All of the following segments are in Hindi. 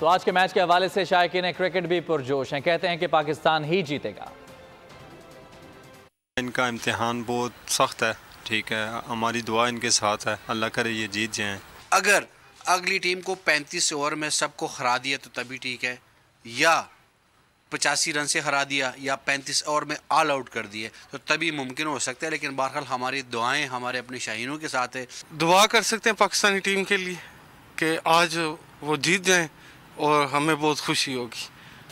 तो आज के मैच के हवाले से शायकीन क्रिकेट भी पुरजोश हैं, कहते हैं कि पाकिस्तान ही जीतेगा। इनका इम्तिहान बहुत सख्त है, ठीक है, हमारी दुआ इनके साथ है, अल्लाह करे ये जीत जाएं। अगर अगली टीम को 35 ओवर में सबको हरा दिया तो तभी ठीक है, या 85 रन से हरा दिया या 35 ओवर में ऑल आउट कर दिए तो तभी मुमकिन हो सकता है। लेकिन बहरहाल हमारी दुआएं हमारे अपने शाहीनों के साथ है। दुआ कर सकते हैं पाकिस्तानी टीम के लिए कि आज वो जीत जाएं और हमें बहुत खुशी होगी।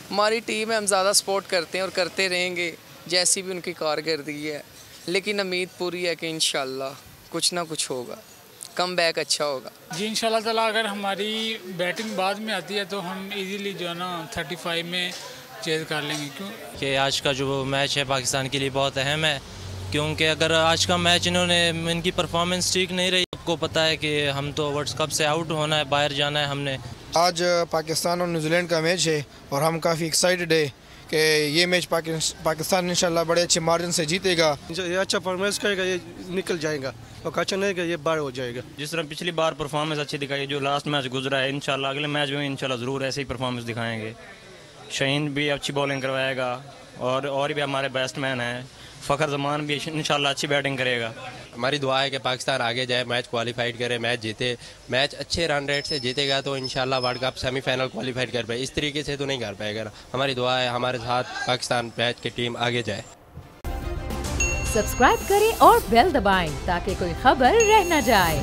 हमारी टीम है, हम ज़्यादा सपोर्ट करते हैं और करते रहेंगे जैसी भी उनकी कारकर्दगी है, लेकिन उम्मीद पूरी है कि इंशाल्लाह कुछ ना कुछ होगा, कम बैक अच्छा होगा जी इंशाल्लाह ताला। अगर हमारी बैटिंग बाद में आती है तो हम इजीली जो है ना 35 में चेज कर लेंगे। क्यों कि आज का जो मैच है पाकिस्तान के लिए बहुत अहम है, क्योंकि अगर आज का मैच इनकी परफॉर्मेंस ठीक नहीं रही, आपको पता है कि हम तो वर्ल्ड कप से आउट होना है, बाहर जाना है हमने। आज पाकिस्तान और न्यूजीलैंड का मैच है और हम काफ़ी एक्साइटेड है कि ये मैच पाकिस्तान इंशाल्लाह बड़े अच्छे मार्जिन से जीतेगा। ये अच्छा परफॉर्मेंस करेगा, ये निकल जाएगा और अच्छा नहीं कि ये बाहर हो जाएगा। जिस तरह पिछली बार परफॉर्मेंस अच्छी दिखाई, जो लास्ट मैच गुजरा है, इंशाल्लाह अगले मैच में इंशाल्लाह ज़रूर ऐसे ही परफॉर्मेंस दिखाएंगे। शाहीन भी अच्छी बॉलिंग करवाएगा और भी हमारे बैट्समैन हैं, फ़खर जमान भी इंशाल्लाह अच्छी बैटिंग करेगा। हमारी दुआ है कि पाकिस्तान आगे जाए, मैच क्वालिफाइड करे, मैच जीते, मैच अच्छे रन रेट से जीतेगा तो इंशाल्लाह वर्ल्ड कप सेमीफाइनल क्वालिफाइड कर पाए। इस तरीके से तो नहीं कर पाएगा ना। हमारी दुआ है हमारे साथ पाकिस्तान मैच की टीम आगे जाए। सब्सक्राइब करें और बेल दबाएं ताकि कोई खबर रह न जाए।